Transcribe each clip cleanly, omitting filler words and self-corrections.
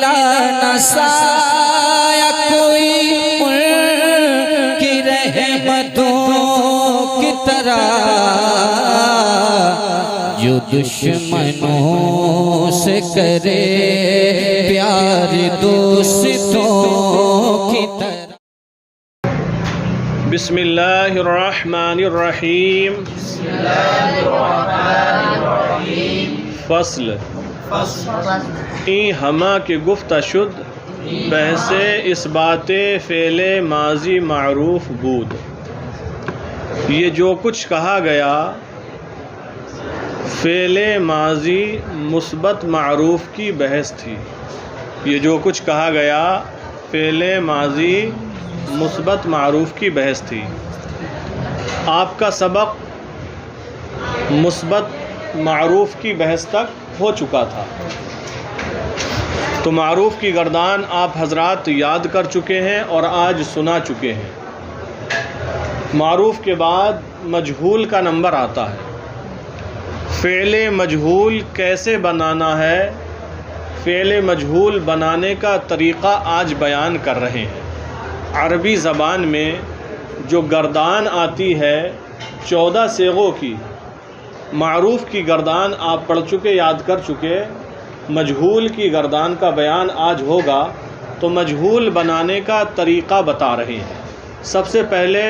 ملا نہ سایہ کوئی ان کی رحمتوں کی طرح، جو دشمنوں سے کرے پیار دوستوں کی طرح۔ بسم اللہ الرحمن الرحیم۔ فصل این ہما کے گفتہ شد بحث اس بات فعل ماضی معروف بود۔ یہ جو کچھ کہا گیا فعل ماضی مثبت معروف کی بحث تھی۔ یہ جو کچھ کہا گیا فعل ماضی مثبت معروف کی بحث تھی۔ آپ کا سبق مثبت معروف کی بحث تک ہو چکا تھا، تو معروف کی گردان آپ حضرات یاد کر چکے ہیں اور آج سنا چکے ہیں۔ معروف کے بعد مجہول کا نمبر آتا ہے۔ فعل مجہول کیسے بنانا ہے، فعل مجہول بنانے کا طریقہ آج بیان کر رہے ہیں۔ عربی زبان میں جو گردان آتی ہے 14 صیغوں کی، معروف کی گردان آپ پڑھ چکے، یاد کر چکے۔ مجہول کی گردان کا بیان آج ہوگا، تو مجہول بنانے کا طریقہ بتا رہے ہیں۔ سب سے پہلے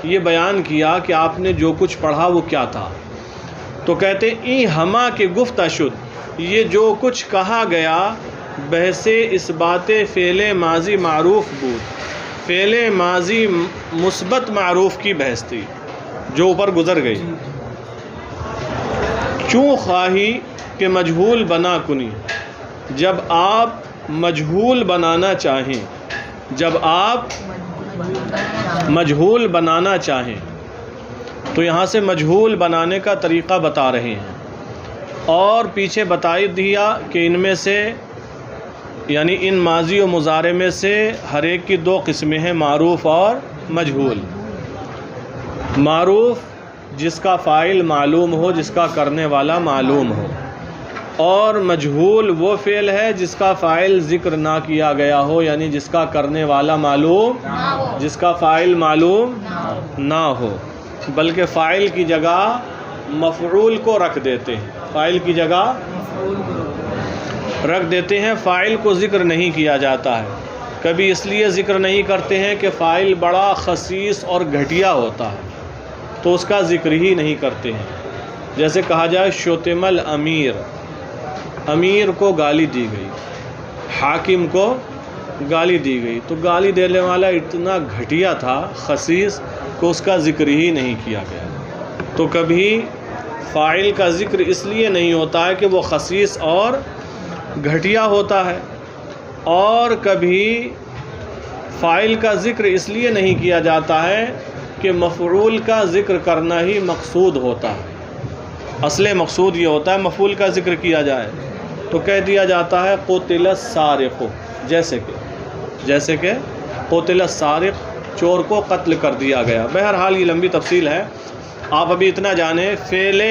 یہ بیان کیا کہ آپ نے جو کچھ پڑھا وہ کیا تھا، تو کہتے ای ہما کے گفتہ شد، یہ جو کچھ کہا گیا بحث اس بات فعل ماضی معروف بود۔ فعل ماضی مثبت معروف کی بحث تھی جو اوپر گزر گئی۔ چوں خواہی کہ مجہول بنا کنی، جب آپ مجہول بنانا چاہیں، جب آپ مجہول بنانا چاہیں، تو یہاں سے مجہول بنانے کا طریقہ بتا رہے ہیں، اور پیچھے بتا دیا کہ ان میں سے یعنی ان ماضی و مضارع میں سے ہر ایک کی 2 قسمیں ہیں، معروف اور مجہول۔ معروف جس کا فاعل معلوم ہو، جس کا کرنے والا معلوم ہو، اور مجہول وہ فعل ہے جس کا فاعل ذکر نہ کیا گیا ہو، یعنی جس کا کرنے والا معلوم، جس کا فاعل معلوم نہ ہو، بلکہ فاعل کی جگہ مفعول کو رکھ دیتے ہیں، فاعل کی جگہ رکھ دیتے ہیں، فاعل کو ذکر نہیں کیا جاتا ہے۔ کبھی اس لیے ذکر نہیں کرتے ہیں کہ فاعل بڑا خسیس اور گھٹیا ہوتا ہے، تو اس کا ذکر ہی نہیں کرتے ہیں۔ جیسے کہا جائے شتم الامیر، امیر کو گالی دی گئی، حاکم کو گالی دی گئی، تو گالی دینے والا اتنا گھٹیا تھا، خسیس، کہ اس کا ذکر ہی نہیں کیا گیا۔ تو کبھی فاعل کا ذکر اس لیے نہیں ہوتا ہے کہ وہ خسیس اور گھٹیا ہوتا ہے، اور کبھی فاعل کا ذکر اس لیے نہیں کیا جاتا ہے کہ مفعول کا ذکر کرنا ہی مقصود ہوتا ہے۔ اصل مقصود یہ ہوتا ہے مفعول کا ذکر کیا جائے، تو کہہ دیا جاتا ہے قتل السارق، جیسے کہ قتل السارق، چور کو قتل کر دیا گیا۔ بہرحال یہ لمبی تفصیل ہے، آپ ابھی اتنا جانیں فعل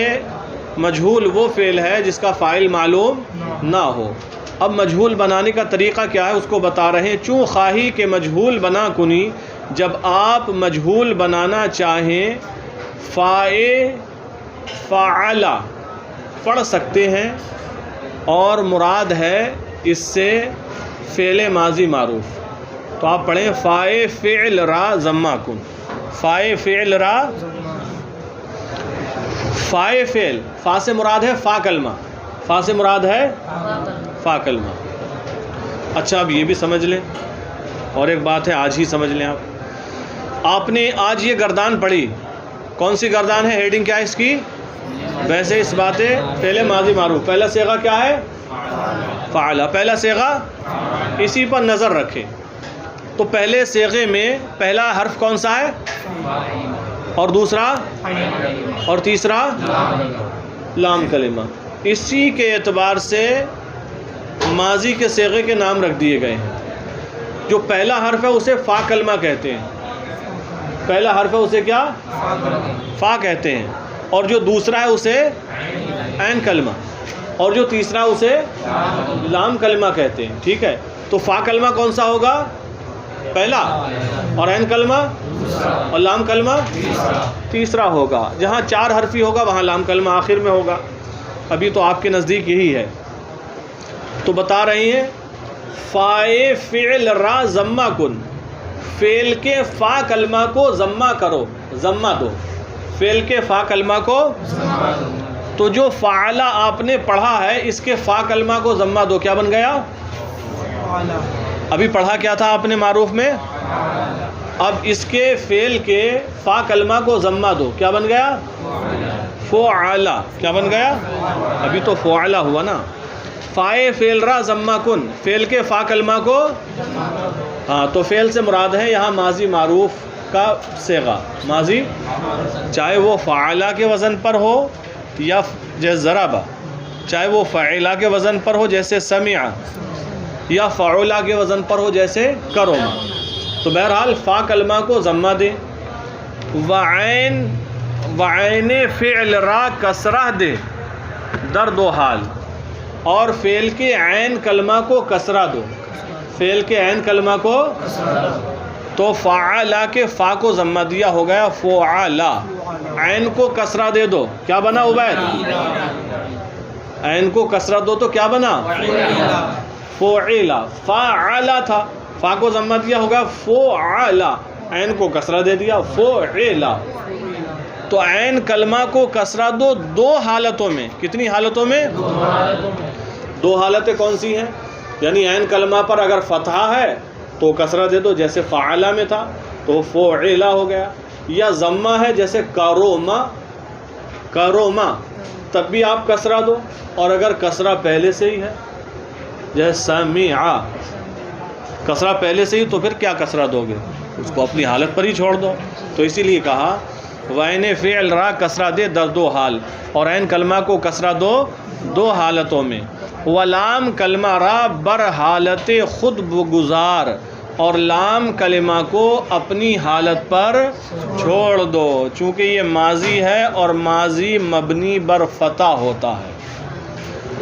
مجہول وہ فعل ہے جس کا فاعل معلوم نہ ہو۔ اب مجہول بنانے کا طریقہ کیا ہے اس کو بتا رہے ہیں۔ چوں خواہی کہ مجہول بنا کنی، جب آپ مجہول بنانا چاہیں، فاعل پڑھ سکتے ہیں، اور مراد ہے اس سے فعل ماضی معروف، تو آپ پڑھیں فائے فعل را ضمہ کن، فائے فعل را، فائے فعل، فا سے مراد ہے فا کلمہ، فا سے مراد ہے فا کلمہ۔ اچھا اب یہ بھی سمجھ لیں، اور ایک بات ہے آج ہی سمجھ لیں آپ نے آج یہ گردان پڑھی، کون سی گردان ہے، ہیڈنگ کیا ہے اس کی، ویسے اس بات فعل ماضی معروف، پہلا صیغہ کیا ہے فعلا، پہلا صیغہ، اسی پر نظر رکھیں۔ تو پہلے صیغے میں پہلا حرف کون سا ہے، اور دوسرا اور تیسرا لام کلمہ، اسی کے اعتبار سے ماضی کے صیغے کے نام رکھ دیے گئے ہیں۔ جو پہلا حرف ہے اسے فا کلمہ کہتے ہیں، پہلا حرف ہے اسے کیا، فا کہتے ہیں، اور جو دوسرا ہے اسے عین کلمہ۔ اور جو تیسرا اسے لام کلمہ کہتے ہیں. ٹھیک ہے, تو فا کلمہ کون سا ہوگا؟ پہلا, اور عین کلمہ اور لام کلمہ تیسرا ہوگا. جہاں 4 حرفی ہوگا وہاں لام کلمہ آخر میں ہوگا. ابھی تو آپ کے نزدیک یہی ہے. تو بتا رہے ہیں فائے فعل را ضمہ کن, فعل کے فا کلمہ کو ضمہ کرو, ضمہ دو, فعل کے فا کلمہ کو. تو جو فعلا آپ نے پڑھا ہے اس کے فا کلمہ کو ضمہ دو, کیا بن گیا؟ ابھی پڑھا کیا تھا آپ نے معروف میں؟ اب اس کے فعل کے فا کلمہ کو ضمہ دو, کیا بن گیا؟ فعلا. کیا بن گیا؟ ابھی تو فعلا ہوا نا. فائے فعل را ضمہ کن, فعل کے فا کلمہ کو. ہاں, تو فعل سے مراد ہے یہاں ماضی معروف کا صیغہ, ماضی, چاہے وہ فعلا کے وزن پر ہو یا جیسے ضربا, چاہے وہ فعلا کے وزن پر ہو جیسے سمع, یا فعلا کے وزن پر ہو جیسے کرما. تو بہرحال فا کلمہ کو ضمہ دے. وعین فعل را کسرہ دے در 2 حال, اور فعل کے عین کلمہ کو کسرہ دو, فعل کے عین کلمہ کو. تو فعلا کے فا کو ضمہ دیا, ہو گیا فعلا. عین کو کسرہ دے دو, کیا بنا عبید؟ عین کو کسرہ دو تو کیا بنا؟ فعلا. فعلا تھا, فا کو ضمہ دیا, ہوگا فعلا. عین کو کسرہ دے دیا, فعلا. تو عین کلمہ کو کسرہ دو 2 حالتوں میں. کتنی حالتوں میں؟ 2 حالتیں کون سی ہیں؟ یعنی عین کلمہ پر اگر فتحہ ہے تو کسرہ دے دو جیسے فعلا میں تھا تو فعلا ہو گیا, یا ضمہ ہے جیسے کروما, کروما, تب بھی آپ کسرہ دو. اور اگر کسرہ پہلے سے ہی ہے جیسے سمع, کسرہ پہلے سے ہی, تو پھر کیا کسرہ دو گے؟ اس کو اپنی حالت پر ہی چھوڑ دو. تو اسی لیے کہا وعین فعل را کسرہ دے در 2 حال, اور عین کلمہ کو کسرہ دو 2 حالتوں میں. ولام کلمہ را بر حالت خود بگزار, اور لام کلمہ کو اپنی حالت پر چھوڑ دو, چونکہ یہ ماضی ہے اور ماضی مبنی بر فتح ہوتا ہے.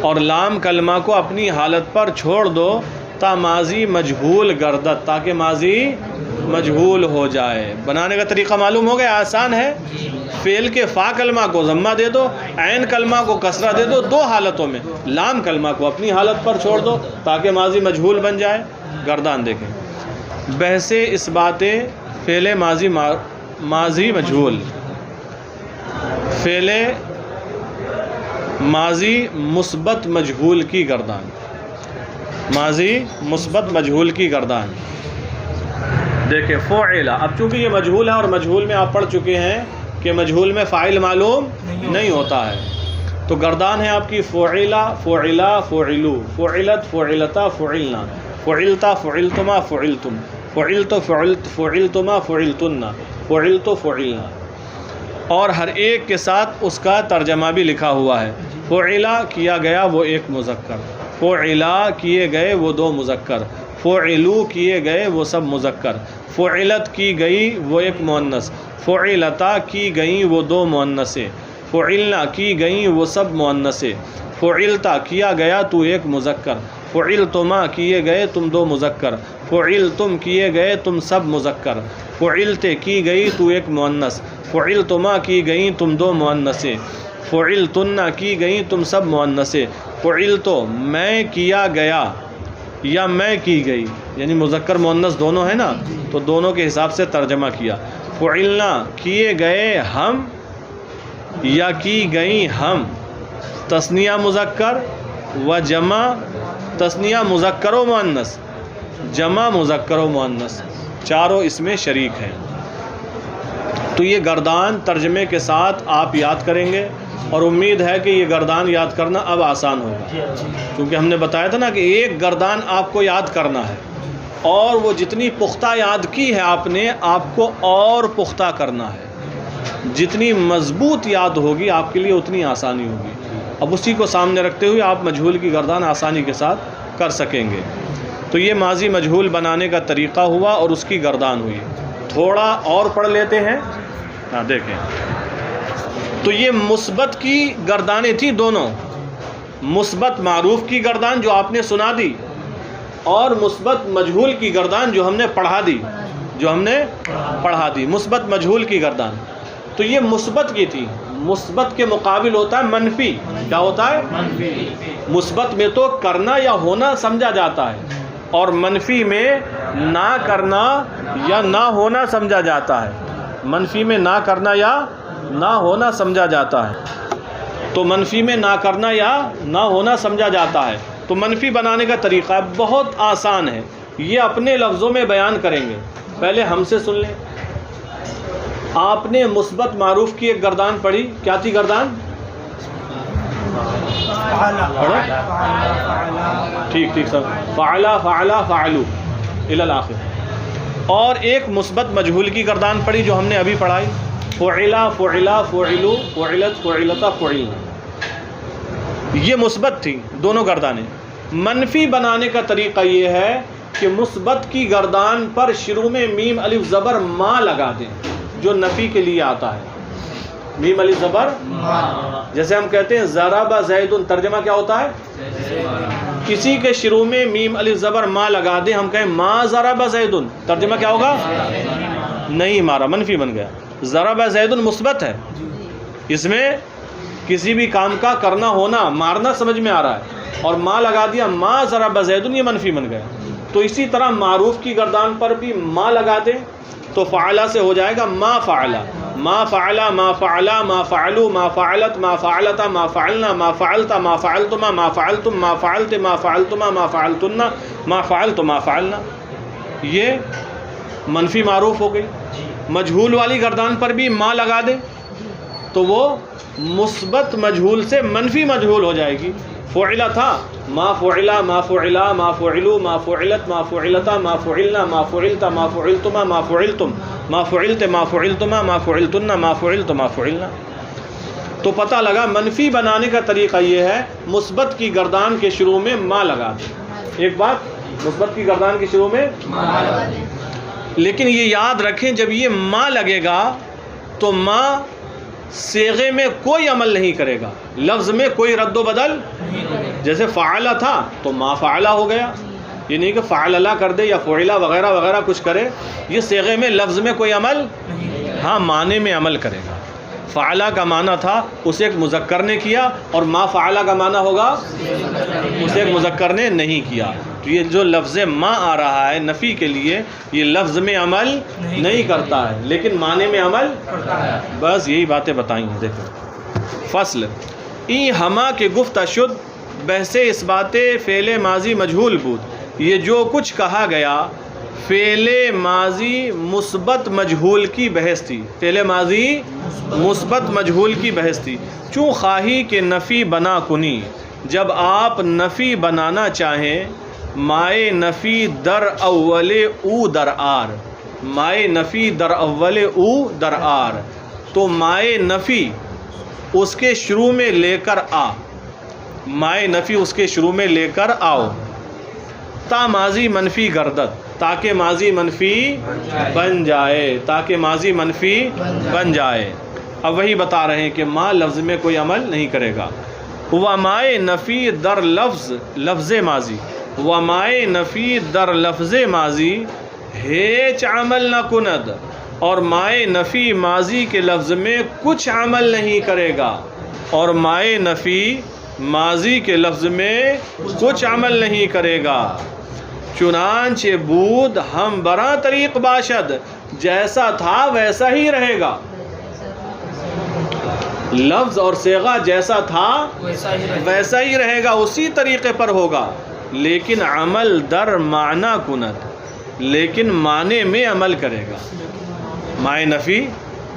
اور لام کلمہ کو اپنی حالت پر چھوڑ دو تا ماضی مجہول گردت, تاکہ ماضی مجہول ہو جائے. بنانے کا طریقہ معلوم ہو گیا, آسان ہے. فعل کے فا کلمہ کو ضمہ دے دو, عین کلمہ کو کسرہ دے دو 2 حالتوں میں. لام کلمہ کو اپنی حالت پر چھوڑ دو تاکہ ماضی مجہول بن جائے. گردان دیکھیں, بحث اس باتیں فعل ماضی مجہول, فعل ماضی مثبت مجہول کی گردان, ماضی مثبت مجہول کی گردان. دیکھیں فعلا, اب چونکہ یہ مجہول ہے اور مجہول میں آپ پڑھ چکے ہیں کہ مجہول میں فاعل معلوم نہیں ہوتا ہے, تو گردان ہے آپ کی فعلا, فعلا, فعلو, فعلت, فعلتا, فعلنا, فعلتا, فعلتما, فعلتم, فعلت, فعلتما, فعلتن, فعلت, فعلنا. اور ہر ایک کے ساتھ اس کا ترجمہ بھی لکھا ہوا ہے. فعلا کیا گیا وہ ایک مذکر, فعلا کیے گئے وہ 2 مذکر, فعلو کیے گئے وہ سب مذکر, فعلت کی گئی وہ ایک مؤنث, فعلتا کی گئیں وہ 2 مؤنثیں, فعلنا کی گئیں وہ سب مؤنثیں, فعلتا کیا گیا تو ایک مذکر, فعلتما کیے گئے تم 2 مذکر, فعلتم کیے گئے تم سب مذکر, فعلتے کی گئی تو ایک مؤنث, فعلتما کی گئیں تم 2 مؤنثیں, فعلتن کی گئیں تم سب مؤنثیں, فعلتو میں کیا گیا یا میں کی گئی, یعنی مذکر مؤنث دونوں ہیں نا, تو دونوں کے حساب سے ترجمہ کیا. فعلنا کیے گئے ہم یا کی گئیں ہم, تثنیہ مذکر و جمع, تثنیہ مذکر و مؤنث, جمع مذکر و مؤنث, چاروں اس میں شریک ہیں. تو یہ گردان ترجمے کے ساتھ آپ یاد کریں گے, اور امید ہے کہ یہ گردان یاد کرنا اب آسان ہوگا, کیونکہ ہم نے بتایا تھا نا کہ ایک گردان آپ کو یاد کرنا ہے, اور وہ جتنی پختہ یاد کی ہے آپ نے, آپ کو اور پختہ کرنا ہے. جتنی مضبوط یاد ہوگی آپ کے لیے اتنی آسانی ہوگی. اب اسی کو سامنے رکھتے ہوئے آپ مجہول کی گردان آسانی کے ساتھ کر سکیں گے. تو یہ ماضی مجہول بنانے کا طریقہ ہوا اور اس کی گردان ہوئی. تھوڑا اور پڑھ لیتے ہیں. دیکھیں, تو یہ مثبت کی گردانیں تھیں دونوں, مثبت معروف کی گردان جو آپ نے سنا دی، اور مثبت مجہول کی گردان جو ہم نے پڑھا دی، مثبت مجہول کی گردان. تو یہ مثبت کی تھی. مثبت کے مقابل ہوتا ہے منفی. کیا ہوتا ہے؟ مثبت میں تو کرنا یا ہونا سمجھا جاتا ہے، اور منفی میں نہ کرنا یا نہ ہونا سمجھا جاتا ہے. منفی میں نہ کرنا یا نہ ہونا سمجھا جاتا ہے. تو منفی میں نہ کرنا یا نہ ہونا سمجھا جاتا ہے. تو منفی بنانے کا طریقہ بہت آسان ہے. یہ اپنے لفظوں میں بیان کریں گے. پہلے ہم سے سن لیں. آپ نے مثبت معروف کی ایک گردان پڑھی. کیا تھی گردان؟ ٹھیک سر. فعلا فعلا فعلو الی الآخر. اور ایک مثبت مجہول کی گردان پڑھی جو ہم نے ابھی پڑھائی. فعلا فعلا فعلو فعلت فعلتا فعلنا. یہ مثبت تھی دونوں گردانیں. منفی بنانے کا طریقہ یہ ہے کہ مثبت کی گردان پر شروع میں میم الف زبر ما لگا دیں جو نفی کے لیے آتا ہے. میم الف زبر، جیسے ہم کہتے ہیں ضرب زید. ترجمہ کیا ہوتا ہے؟ کسی کے شروع میں میم الف زبر ما لگا دیں، ہم کہیں ما ضرب زید. ترجمہ کیا ہوگا؟ نہیں مارا، منفی بن گیا. ضرب زید مثبت ہے، اس میں کسی بھی کام کا کرنا ہونا مارنا سمجھ میں آ رہا ہے، اور ما لگا دیا ما ضرب زید، یہ منفی بن گیا. تو اسی طرح معروف کی گردان پر بھی ما لگا دیں تو فعلا سے ہو جائے گا ما فعلا. ما فعلا ما فعلا ما فعلو ما فعلت ما فعلتا ما فعلنا ما فعلتا ما فعلتما ما فعلتم ما فعلت ما فعلتما ما فعلتن ما فعلت ما فعلنا. یہ منفی معروف ہو گئی. مجہول والی گردان پر بھی ما لگا دیں تو وہ مثبت مجہول سے منفی مجہول ہو جائے گی. فعلا تھا ما فعلا ما فعلا ما فعلو ما فعلت ما فعلتا ما فعلنا ما فعلتا ما فعلتما ما فعلتم ما فعلت ما فعلتما ما فعلتن ما فعلت ما فعلنا. تو پتہ لگا منفی بنانے کا طریقہ یہ ہے مثبت کی گردان کے شروع میں ما لگا دیں. ایک بات، مثبت کی گردان کے شروع میں ما لگا دیں. لیکن یہ یاد رکھیں جب یہ ما لگے گا تو ما صیغے میں کوئی عمل نہیں کرے گا، لفظ میں کوئی رد و بدل. جیسے فعلا تھا تو ما فعلا ہو گیا. یہ نہیں کہ فعلا کر دے یا فعلا وغیرہ وغیرہ کچھ کرے. یہ صیغے میں لفظ میں کوئی عمل، ہاں معنی میں عمل کرے گا. فعلا کا معنی تھا اسے ایک مذکر نے کیا، اور ما فعلا کا معنی ہوگا اسے ایک مذکر نے نہیں کیا. تو یہ جو لفظ ما آ رہا ہے نفی کے لیے، یہ لفظ میں عمل نہیں کرتا ہے لیکن معنی میں عمل کرتا ہے. بس یہی باتیں بتائیں ہیں. دیکھو فصل ای ہما کے گفت شد بحث اس بات فعل ماضی مجہول بود. یہ جو کچھ کہا گیا فعل ماضی مثبت مجہول کی بحث تھی. فعل ماضی مثبت مجہول کی بحث تھی. چوں خواہی کہ نفی بنا کنی، جب آپ نفی بنانا چاہیں مائے نفی در اول او در آر. مائے نفی در اول او در آر. تو مائے نفی اس کے شروع میں لے کر آ. مائے نفی اس کے شروع میں لے کر آؤ. تا ماضی منفی گردد، تاکہ ماضی منفی بن جائے. تاکہ ماضی منفی بن جائے. اب وہی بتا رہے ہیں کہ ما لفظ میں کوئی عمل نہیں کرے گا. ومائے نفی در لفظ لفظ ماضی، ومائے نفی در لفظ ماضی ہیچ عمل نہ کند. اور مائے نفی ماضی کے لفظ میں کچھ عمل نہیں کرے گا. اور مائے نفی ماضی کے لفظ میں کچھ عمل نہیں کرے گا. چنانچہ بود ہم برا طریق باشد، جیسا تھا ویسا ہی رہے گا. لفظ اور صیغہ جیسا تھا ویسا ہی رہے گا، اسی طریقے پر ہوگا. لیکن عمل در معنی کند، لیکن معنی میں عمل کرے گا. مائے نفی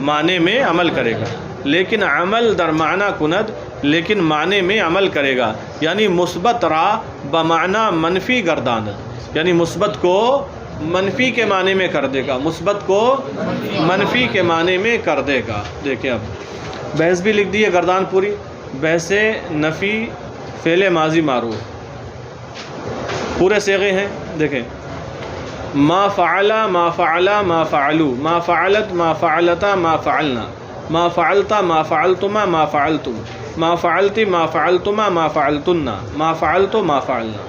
معنی میں عمل کرے گا، لیکن عمل در معنی کند، لیکن معنی میں عمل کرے گا. یعنی مثبت را بمعنی منفی گرداند، یعنی مثبت کو منفی کے معنی میں کر دے گا. مثبت کو منفی کے معنی میں کر دے گا. دیکھیں اب بحث بھی لکھ دی ہے گردان پوری. بحث نفی فعل ماضی معروف پورے صیغے ہیں. دیکھیں ما فعلا ما فعلا ما فعلو ما فعلت ما فعلتا ما فعلنا ما فعلتا ما فعلتما ما فعلتم. ما فعلتی ما فعلتما ما فعلتن ما فعلت ما فعلنا.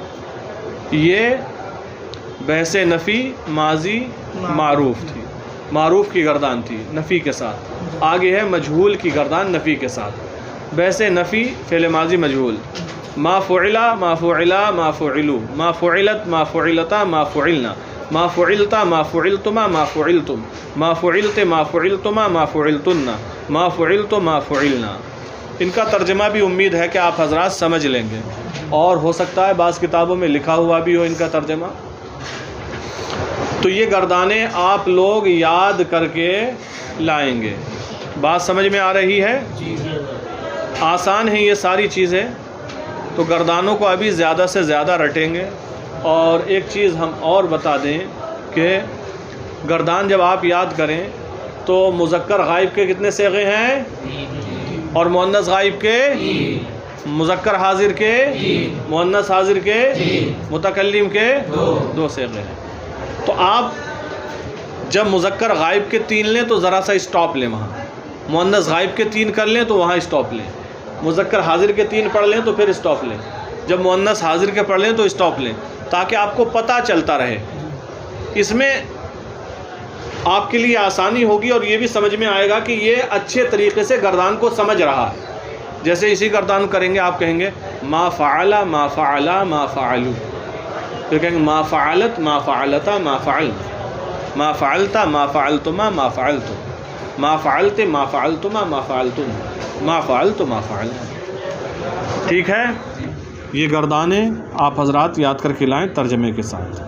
یہ بحث نفی ماضی معروف تھی، معروف کی گردان تھی نفی کے ساتھ. آگے ہے مجہول کی گردان نفی کے ساتھ. بحث نفی فعل ماضی مجہول. ما فعلا ما فعلا ما فعلو ما فعلت ما فعلتا ما فعلنا ما فعلتا ما فعلتما ما فعلتم ما فعلت ما فعلتما ما فعلتن ما فعلت ما فعلنا. ان کا ترجمہ بھی امید ہے کہ آپ حضرات سمجھ لیں گے، اور ہو سکتا ہے بعض کتابوں میں لکھا ہوا بھی ہو ان کا ترجمہ. تو یہ گردانیں آپ لوگ یاد کر کے لائیں گے. بات سمجھ میں آ رہی ہے؟ آسان ہیں یہ ساری چیزیں. تو گردانوں کو ابھی زیادہ سے زیادہ رٹیں گے. اور ایک چیز ہم اور بتا دیں کہ گردان جب آپ یاد کریں تو مذکر غائب کے کتنے صیغے ہیں اور مؤنث غائب کے، مذکر حاضر کے، مؤنث حاضر کے، متکلم کے 2 صیغے ہیں. تو آپ جب مذکر غائب کے 3 لیں تو ذرا سا اسٹاپ لیں وہاں. مؤنث غائب کے 3 کر لیں تو وہاں اسٹاپ لیں. مذکر حاضر کے 3 پڑھ لیں تو پھر اسٹاپ لیں. جب مؤنث حاضر کے پڑھ لیں تو اسٹاپ لیں، تاکہ آپ کو پتہ چلتا رہے. اس میں آپ کے لیے آسانی ہوگی اور یہ بھی سمجھ میں آئے گا کہ یہ اچھے طریقے سے گردان کو سمجھ رہا ہے. جیسے اسی گردان کریں گے، آپ کہیں گے ما فعل ما فعلا ما فعلو، پھر کہیں گے ما فعلت ما فعلتا ما فعلنا ما فعلتا ما فعلتما ما فعلتم ما فعلت ما فعلتما ما فعلتن ما فعلت ما فعلنا. ٹھیک ہے؟ یہ گردانیں آپ حضرات یاد کر کے لائیں ترجمے کے ساتھ.